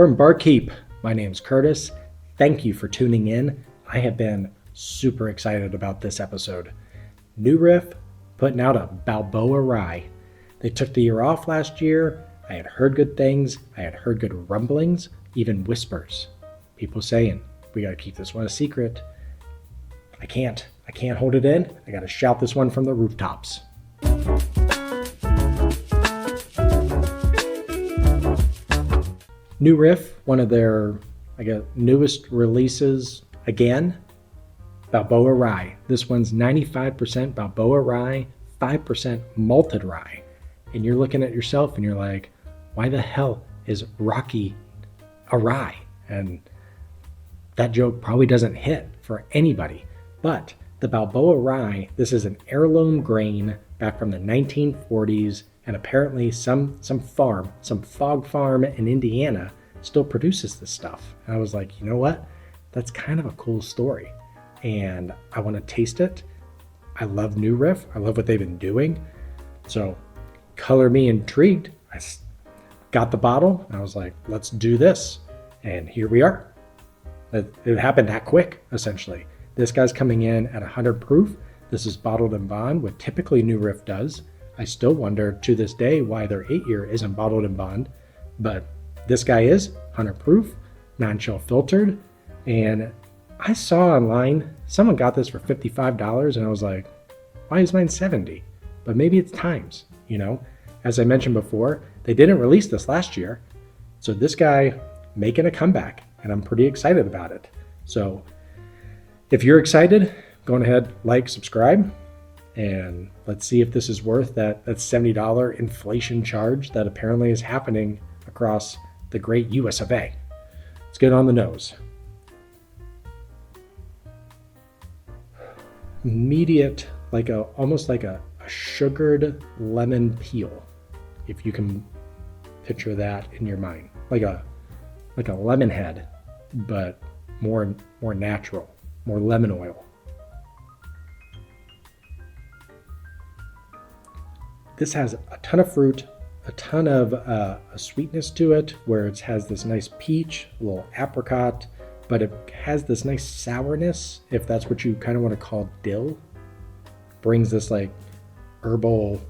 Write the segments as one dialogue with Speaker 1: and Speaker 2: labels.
Speaker 1: Bourbonbarkeep. My name's Curtis. Thank you for tuning in. I have been super excited about this episode. New Riff putting out a Balboa rye. They took the year off last year. I had heard good things. I had heard good rumblings, even whispers. People saying, we got to keep this one a secret. I can't hold it in. I got to shout this one from the rooftops. New Riff, one of their, newest releases again, Balboa rye. This one's 95% Balboa rye, 5% malted rye. And you're looking at yourself and you're like, why the hell is Rocky a rye? And that joke probably doesn't hit for anybody. But the Balboa rye, this is an heirloom grain back from the 1940s, and apparently some fog farm in Indiana still produces this stuff. And I was like, you know what? That's kind of a cool story. And I want to taste it. I love New Riff. I love what they've been doing. So color me intrigued. I got the bottle and I was like, let's do this. And here we are. It happened that quick, essentially. This guy's coming in at 100 proof. This is bottled in bond, what typically New Riff does. I still wonder to this day why their 8-year isn't bottled in bond, but this guy is 100 proof, non-chill filtered. And I saw online, someone got this for $55 and I was like, why is mine 70? But maybe it's times, you know? As I mentioned before, they didn't release this last year. So this guy making a comeback and I'm pretty excited about it. So if you're excited, go ahead, like, subscribe, and let's see if this is worth that $70 inflation charge that apparently is happening across the great US of A. Let's get on the nose. Immediate, almost like a sugared lemon peel, if you can picture that in your mind, like a lemon head, but more natural, more lemon oil. This has a ton of fruit, a ton of a sweetness to it, where it has this nice peach, a little apricot, but it has this nice sourness, if that's what you kind of want to call dill. Brings this like herbal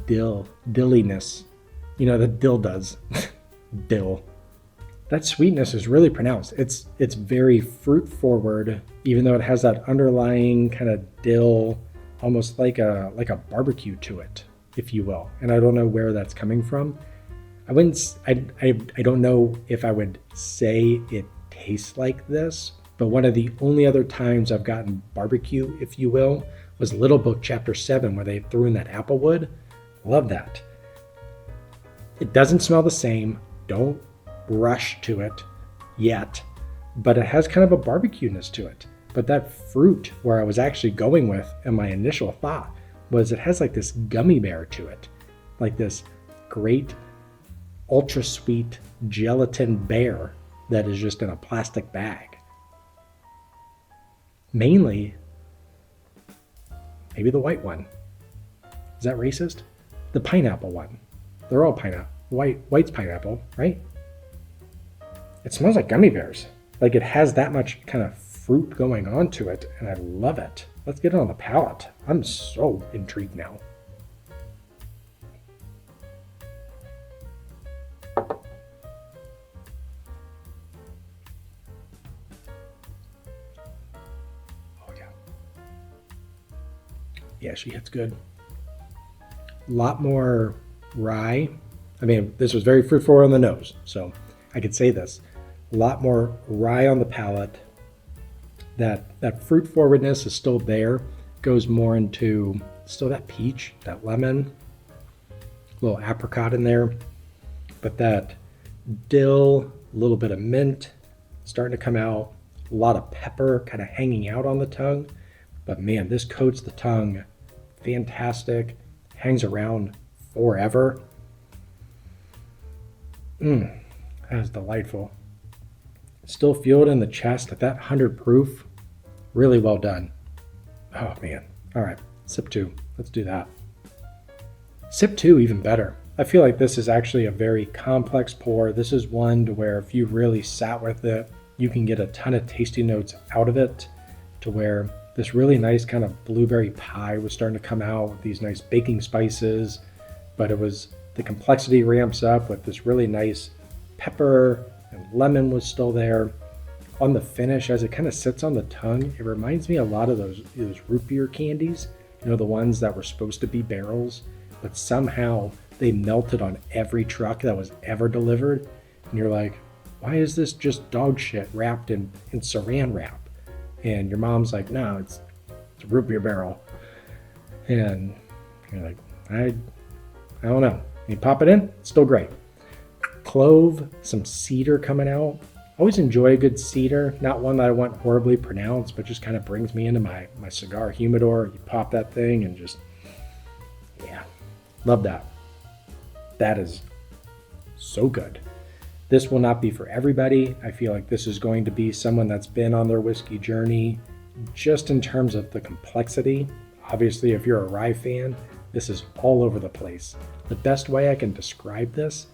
Speaker 1: dilliness. You know, that dill does. Dill. That sweetness is really pronounced. It's very fruit forward, even though it has that underlying kind of dill, almost like a barbecue to it, if you will. And I don't know where that's coming from. I don't know if I would say it tastes like this, but one of the only other times I've gotten barbecue, if you will, was Little Book Chapter 7, where they threw in that applewood. Love that. It doesn't smell the same. Don't rush to it yet, but it has kind of a barbecue-ness to it. But that fruit, where I was actually going with in my initial thought, was it has like this gummy bear to it, like this great ultra sweet gelatin bear that is just in a plastic bag. Mainly, maybe the white one. Is that racist? The pineapple one. They're all pineapple. White's pineapple, right? It smells like gummy bears. Like it has that much kind of fruit going on to it, and I love it. Let's get it on the palate. I'm so intrigued now. Oh yeah. Yeah, she hits good. A lot more rye. I mean, this was very fruit forward on the nose, so I could say this. A lot more rye on the palate. That fruit forwardness is still there. Goes more into still that peach, that lemon, a little apricot in there. But that dill, a little bit of mint starting to come out. A lot of pepper kind of hanging out on the tongue. But man, this coats the tongue fantastic. Hangs around forever. That is delightful. Still feel it in the chest at that 100 proof. Really well done. Oh man. All right, sip 2. Let's do that. Sip 2 even better. I feel like this is actually a very complex pour. This is one to where if you really sat with it, you can get a ton of tasty notes out of it, to where this really nice kind of blueberry pie was starting to come out with these nice baking spices, but the complexity ramps up with this really nice pepper, and lemon was still there. On the finish, as it kind of sits on the tongue, it reminds me a lot of those root beer candies, the ones that were supposed to be barrels, but somehow they melted on every truck that was ever delivered. And you're like, why is this just dog shit wrapped in saran wrap? And your mom's like, no, it's a root beer barrel. And you're like, I don't know. You pop it in, it's still great. Clove, some cedar coming out. Always enjoy a good cedar. Not one that I want horribly pronounced, but just kind of brings me into my cigar humidor. You pop that thing and just, yeah, love that. That is so good. This will not be for everybody. I feel like this is going to be someone that's been on their whiskey journey, just in terms of the complexity. Obviously, if you're a rye fan, this is all over the place. The best way I can describe this,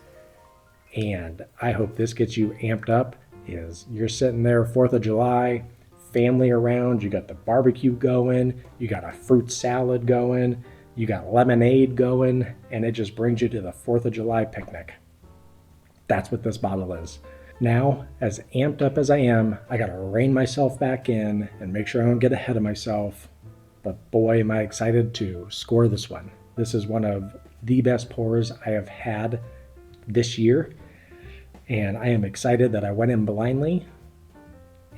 Speaker 1: and I hope this gets you amped up, is you're sitting there 4th of July, family around, you got the barbecue going, you got a fruit salad going, you got lemonade going, and it just brings you to the 4th of July picnic. That's what this bottle is. Now, as amped up as I am, I gotta rein myself back in and make sure I don't get ahead of myself. But boy, am I excited to score this one. This is one of the best pours I have had this year. And I am excited that I went in blindly.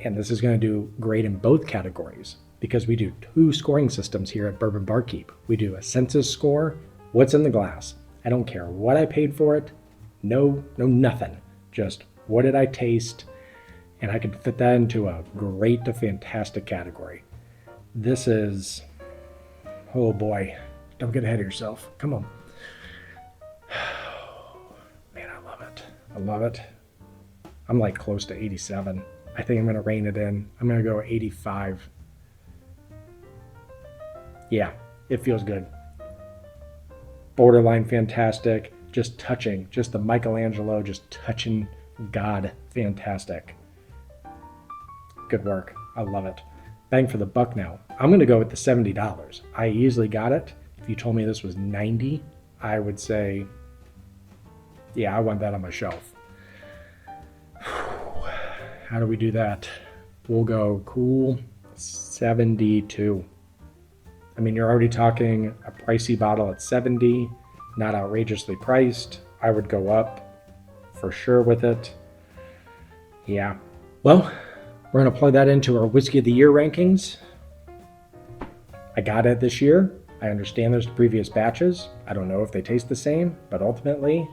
Speaker 1: And this is going to do great in both categories, because we do 2 scoring systems here at Bourbon Barkeep. We do a census score, what's in the glass. I don't care what I paid for it. No, nothing. Just what did I taste? And I could fit that into a great to fantastic category. This is, oh boy, don't get ahead of yourself. Come on. Man, I love it. I love it. I'm like close to 87. I think I'm going to rein it in. I'm going to go 85. Yeah, it feels good. Borderline fantastic. Just touching. Just the Michelangelo, just touching God fantastic. Good work. I love it. Bang for the buck now. I'm going to go with the $70. I easily got it. If you told me this was $90, I would say, yeah, I want that on my shelf. How do we do that? We'll go cool 72. I mean, you're already talking a pricey bottle at 70, not outrageously priced. I would go up for sure with it. Yeah. Well, we're going to plug that into our Whiskey of the Year rankings. I got it this year. I understand there's previous batches. I don't know if they taste the same, but ultimately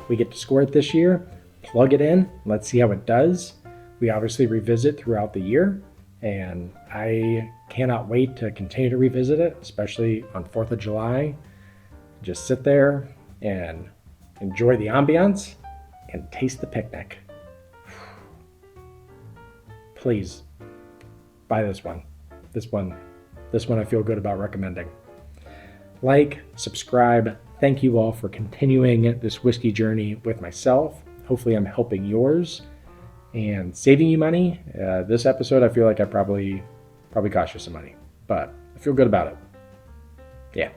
Speaker 1: we get to score it this year. Plug it in. Let's see how it does. We obviously revisit throughout the year, and I cannot wait to continue to revisit it, especially on 4th of July. Just sit there and enjoy the ambiance and taste the picnic. Please buy this one. This one I feel good about recommending. Like, subscribe. Thank you all for continuing this whiskey journey with myself. Hopefully I'm helping yours and saving you money. This episode, I feel like I probably cost you some money, but I feel good about it. Yeah.